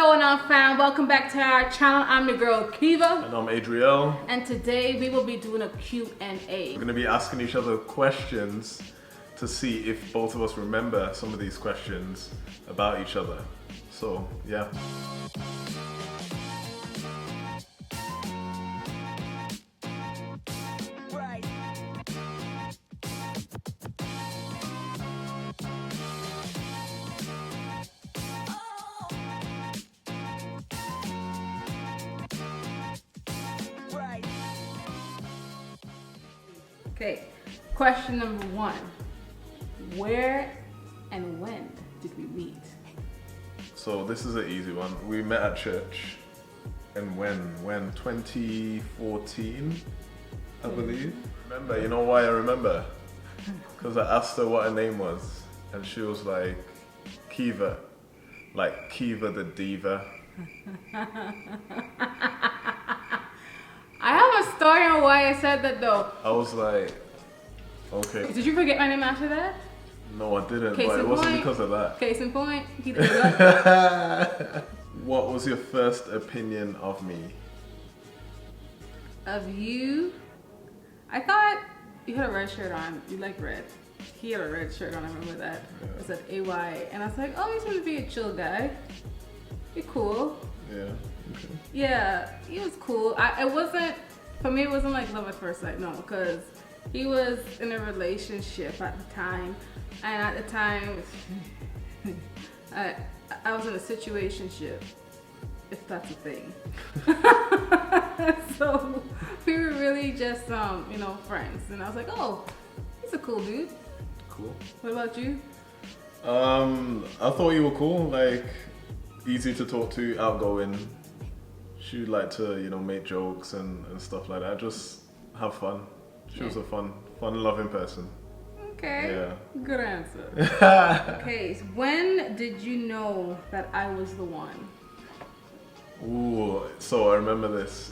going on, fam? Welcome back to our channel. I'm your girl Kiva, And I'm Adriel. and today we will be doing a Q&A. We're going to be asking each other questions to see if both of us remember some of these questions about each other. So, yeah. Okay, question number one. Where and when did we meet? So this is an easy one. We met at church. And when? 2014, I believe. Remember, you know why I remember? Because I asked her what her name was. And she was like, Kiva. Like Kiva the diva. I have a story on why I said that though. I was like, okay. Did you forget my name after that? No, I didn't, Case but it in wasn't point. because of that. Case in point, he did it. What was your first opinion of me? Of you? I thought you had a red shirt on. You like red. He had a red shirt on, I remember that. Yeah. It said AY. And I was like, oh, he seems to be a chill guy. You're cool. Yeah. Okay. Yeah, he was cool. For me, it wasn't like love at first sight, no, because he was in a relationship at the time. And at the time, I was in a situationship, if that's a thing. So we were really just, friends. And I was like, oh, he's a cool dude. Cool. What about you? I thought you were cool, like easy to talk to, outgoing. She liked to, make jokes and stuff like that. Just have fun. She was a fun loving person. Okay. Yeah. Good answer. Okay, so when did you know that I was the one? Ooh, so I remember this.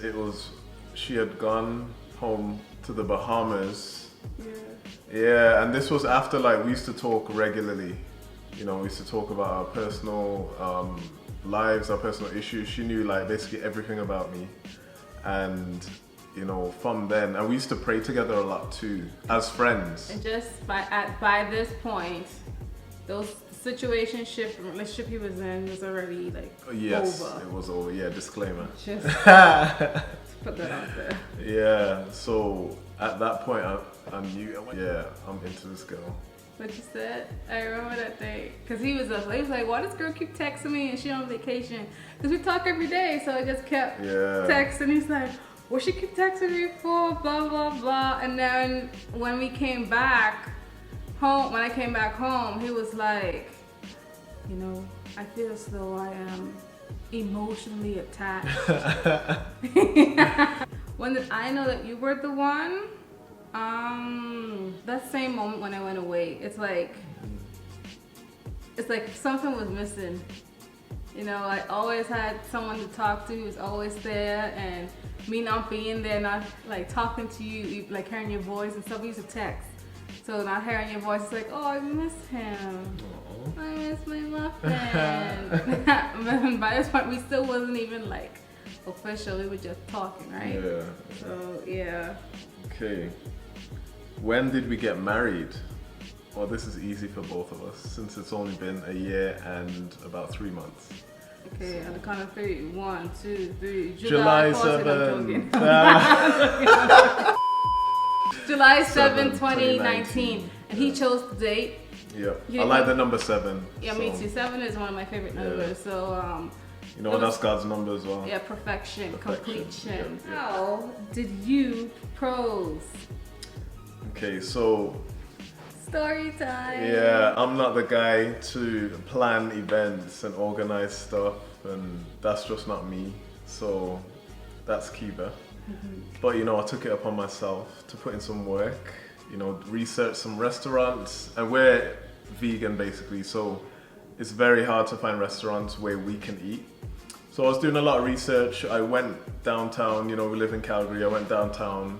She had gone home to the Bahamas. Yeah. Yeah, and this was after we used to talk regularly. We used to talk about our personal lives, our personal issues. She knew basically everything about me. And from then, and we used to pray together a lot too, as friends. And just by this point, those relationship he was in was already yes, over. it was over. Yeah, disclaimer. Just put that out there. Yeah, so at that point, I knew, I'm into this girl. What you said? I remember that day. Because he was like, why does girl keep texting me and she on vacation? Because we talk every day, so I just kept texting. He's like, what she keep texting me for? Blah, blah, blah. And then when I came back home, he was like, I feel as though I am emotionally attached. When did I know that you were the one? That same moment when I went away, it's like something was missing. I always had someone to talk to who was always there, and me not being there, not talking to you, hearing your voice and stuff. We used to text, so not hearing your voice, it's like, oh, I miss him. Aww. I miss my muffin. But by this point, we still wasn't even official. We were just talking, right? Yeah. So yeah. Okay. When did we get married? Well, this is easy for both of us since it's only been a year and about 3 months. Okay, on the count of 3. 1, 2, 3. July 14, 7. July 7, 2019. And he chose the date. Yep. I like the number 7. Yeah, me too. 7 is one of my favorite numbers. So, that's God's number as well. Yeah, perfection. Completion. Yep. How did you propose? Okay, so story time. Yeah, I'm not the guy to plan events and organize stuff, and that's just not me. So that's Kiva. But I took it upon myself to put in some work, research some restaurants, and we're vegan basically, so it's very hard to find restaurants where we can eat. So I was doing a lot of research. I went downtown, we live in Calgary. I went downtown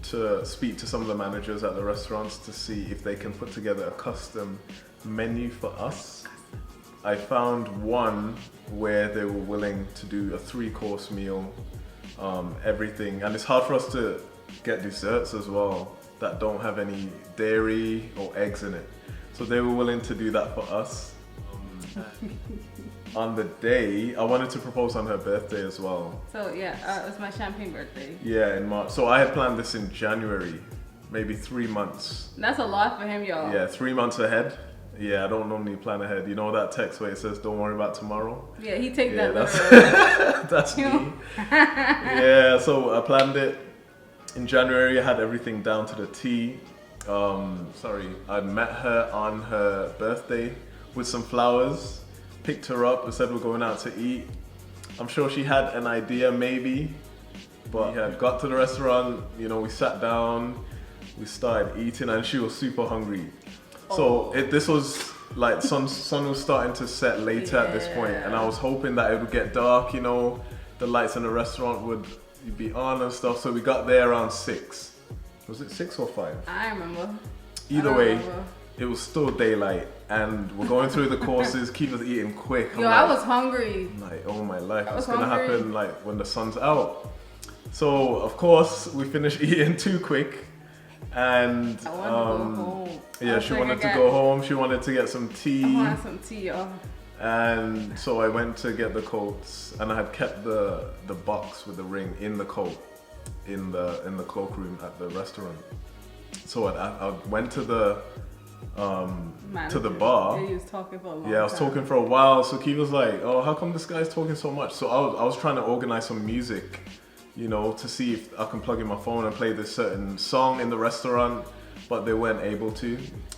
to speak to some of the managers at the restaurants to see if they can put together a custom menu for us. I found one where they were willing to do a 3-course meal, everything. And it's hard for us to get desserts as well that don't have any dairy or eggs in it. So they were willing to do that for us. On the day, I wanted to propose on her birthday as well. So yeah, it was my champagne birthday. Yeah, in March. So I had planned this in January, maybe 3 months. That's a lot for him, y'all. Yeah, 3 months ahead. Yeah, I don't normally plan ahead. You know that text where it says, "Don't worry about tomorrow"? Yeah, he take that literally. That's me. Yeah, so I planned it in January. I had everything down to the T. I met her on her birthday with some flowers, picked her up and said we're going out to eat. I'm sure she had an idea maybe, but we had got to the restaurant, you know, we sat down, we started eating and she was super hungry. So this was like sun was starting to set later at this point, and I was hoping that it would get dark, you know, the lights in the restaurant would be on and stuff. So we got there around 6. Was it 6 or 5? I remember. Either way, it was still daylight, and we're going through the courses. Kiva's eating quick. I was hungry. Like, oh my life, it's gonna happen like when the sun's out. So of course we finished eating too quick. And I wanted to go home. Yeah, she wanted to go home. She wanted to get some tea. I wanted some tea, y'all. And so I went to get the coats, and I had kept the box with the ring in the coat in the cloakroom at the restaurant. So I went to the bar. Yeah, he was talking for a long time. Yeah, I was talking for a while. So Kiva was like, "Oh, how come this guy's talking so much?" So I was trying to organize some music, you know, to see if I can plug in my phone and play this certain song in the restaurant, but they weren't able to.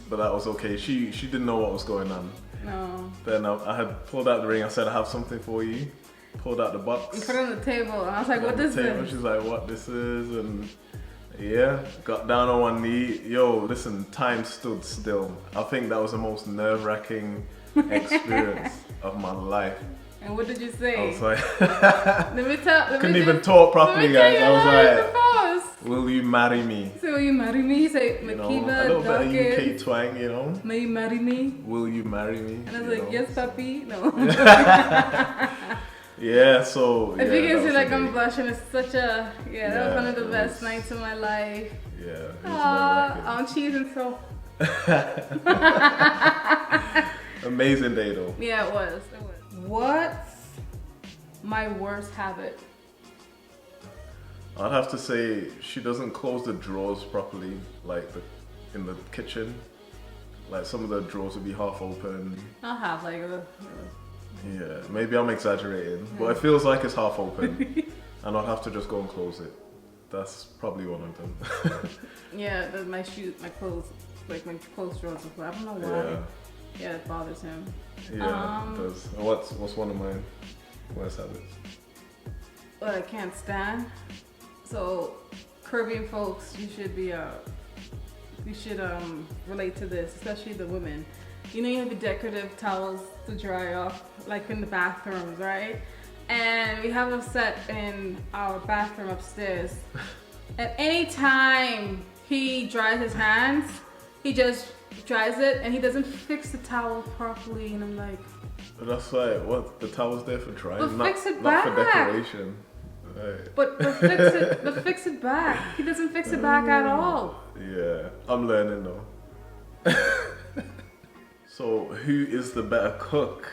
But that was okay. She didn't know what was going on. No. Then I had pulled out the ring. I said, "I have something for you." Pulled out the box. You put it on the table, and I was like, "What is this?" She's like, "What this is?" And yeah, got down on one knee. Yo, listen, time stood still. I think that was the most nerve-wracking experience of my life. And what did you say? I was like, couldn't even talk properly, guys. I was like, "Will you marry me?" So will you marry me? He said, Makiba, a little bit of UK twang, you know. May you marry me? Will you marry me? And I was like, "Yes, puppy." No. Yeah, so if you can see like I'm blushing, it's such a that was one of the best nights of my life. Yeah. I'm cheating so. Amazing day though. Yeah, it was. What's my worst habit? I'd have to say she doesn't close the drawers properly, like in the kitchen. Like some of the drawers would be half open. I'll have like a. Yeah, maybe I'm exaggerating, but it feels like it's half open, and I'll have to just go and close it. That's probably one of them. Yeah, my clothes, like my clothes drawers. I don't know why. Yeah, it bothers him. Yeah, it does. What's one of my worst habits? What I can't stand. So, Caribbean folks, you should relate to this, especially the women. You know, you have the decorative towels to dry off, like in the bathrooms, right? And we have them set in our bathroom upstairs. At any time he dries his hands, he just dries it and he doesn't fix the towel properly. And I'm like, but that's like, what? The towel's there for drying, but not, fix it not back. for decoration. Right. But fix it back. He doesn't fix it back at all. Yeah, I'm learning though. So, who is the better cook?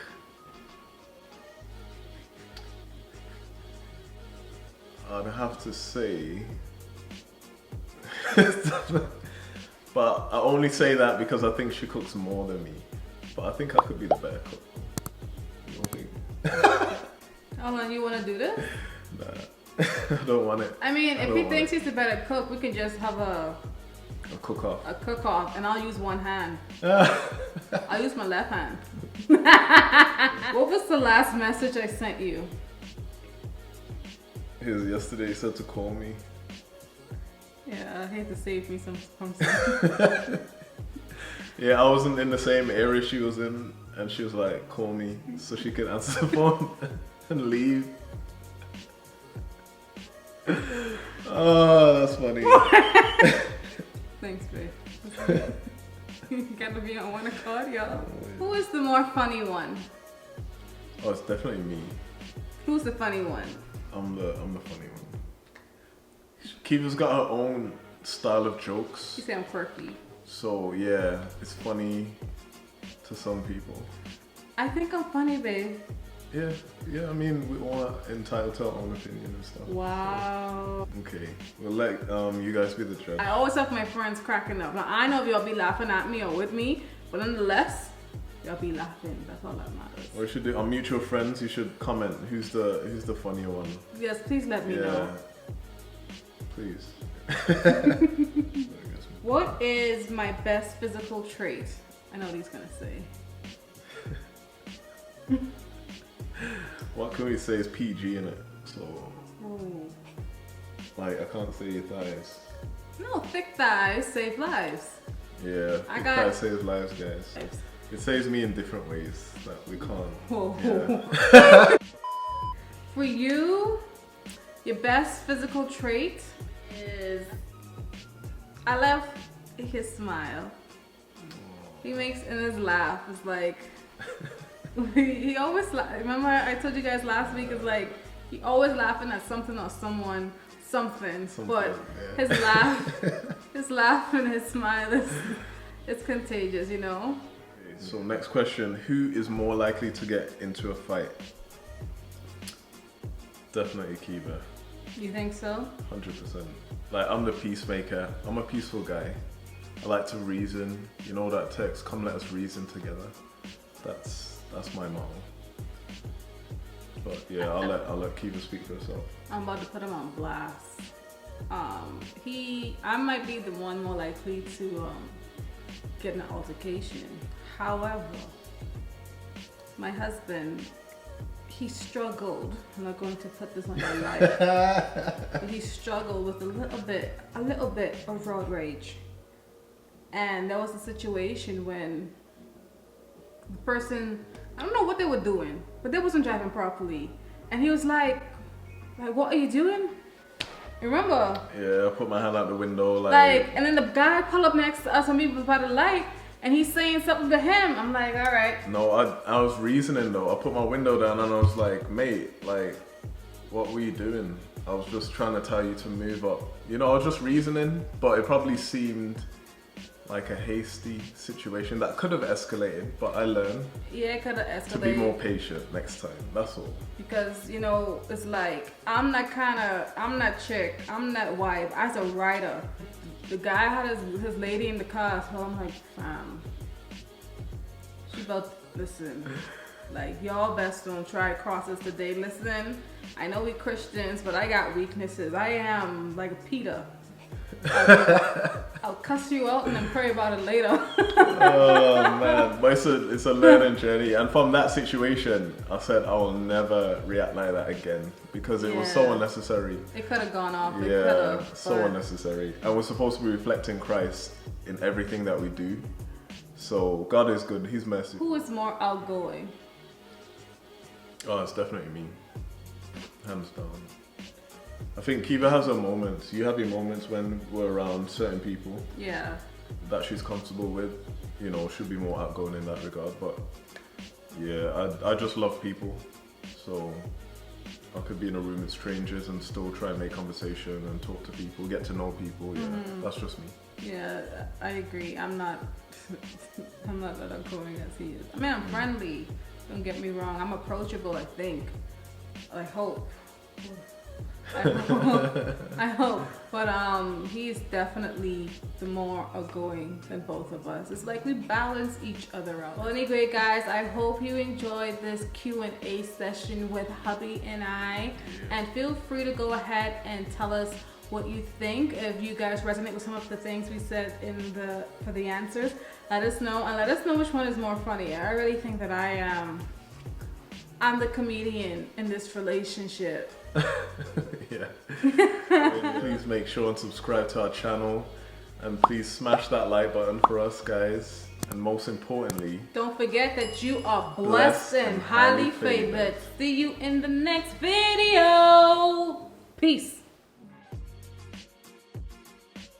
I'd have to say, but I only say that because I think she cooks more than me. But I think I could be the better cook. You don't think? Hold on, you want to do this? Nah, I don't want it. I mean, if he thinks he's the better cook, we can just have a cook-off. A cook-off, and I'll use one hand. I'll use my left hand. What was the last message I sent you? It was yesterday. He said to call me. Yeah, I hate to save me from something. Yeah, I wasn't in the same area she was in, and she was like, "Call me," so she could answer the phone and leave. Oh, that's funny. Thanks, babe. You gotta be on one accord, y'all. Who is the more funny one? Oh, it's definitely me. Who's the funny one? I'm the funny one. Kiva's got her own style of jokes. You say I'm quirky. So yeah, it's funny to some people. I think I'm funny, babe. Yeah. I mean, we all are entitled to our own opinion and stuff. Wow. So. Okay, we'll let you guys be the judge. I always have my friends cracking up. Now I know if y'all be laughing at me or with me, but nonetheless, y'all be laughing. That's all that matters. What we should do, our mutual friends, you should comment who's the funnier one. Yes, please let me know. Please. What is my best physical trait? I know what he's gonna say. What can we say is PG in it? So, Ooh. like, I can't say your thighs. No, thick thighs save lives. Yeah, thick thighs saves lives, guys. It saves me in different ways that we can't. Whoa. Yeah. For you, your best physical trait is I love his smile. He makes in his laugh. It's like he always remember I told you guys last week. It's like he always laughing at something or someone, something. But yeah. his laugh and his smile is it's contagious, you know. So next question: who is more likely to get into a fight? Definitely Kiva. You think so? 100%. Like, I'm the peacemaker. I'm a peaceful guy. I like to reason. You know that text, come let us reason together. That's my motto. But yeah, I'll let Kiva speak for herself. I'm about to put him on blast. I might be the one more likely to get in an altercation. However, my husband, he struggled. I'm not going to put this on your life. But he struggled with a little bit of road rage. And there was a situation when the person, I don't know what they were doing, but they wasn't driving properly. And he was like, what are you doing? You remember? Yeah, I put my hand out the window and then the guy pulled up next to us and we was by the light. And he's saying something to him. I'm like, all right. No, I was reasoning though. I put my window down and I was like, mate, like, what were you doing? I was just trying to tell you to move up. You know, I was just reasoning, but it probably seemed like a hasty situation that could have escalated, but I learned. Yeah, it could have escalated. To be more patient next time, that's all. Because, you know, it's like, I'm that chick, I'm that wife, I was a writer. The guy had his lady in the car, so I'm like, fam, she about to listen. Like, y'all best don't try crosses today. Listen, I know we Christians, but I got weaknesses. I am like a Peter. I'll cuss you out and then pray about it later. Oh man, but it's a learning journey, and from that situation, I said I will never react like that again because it was so unnecessary. It could have gone off. So unnecessary. And we're supposed to be reflecting Christ in everything that we do. So God is good. He's merciful. Who is more outgoing? Oh, it's definitely me, hands down. I think Kiva has her moments. You have your moments when we're around certain people. Yeah. That she's comfortable with. You know, she'll be more outgoing in that regard. But yeah, I just love people. So I could be in a room with strangers and still try and make conversation and talk to people, get to know people. Yeah, that's just me. Yeah, I agree. I'm not that outgoing as he is. I mean, I'm friendly. Don't get me wrong. I'm approachable, I think. I hope. I hope. But he's definitely the more outgoing than both of us. It's like we balance each other out. Well, anyway, guys, I hope you enjoyed this Q&A session with hubby and I. And feel free to go ahead and tell us what you think. If you guys resonate with some of the things we said for the answers, let us know, and let us know which one is more funny. I really think that I'm the comedian in this relationship. Yeah. Please make sure and subscribe to our channel, and please smash that like button for us, guys. And most importantly, don't forget that you are blessed and highly favored. See you in the next video. Peace.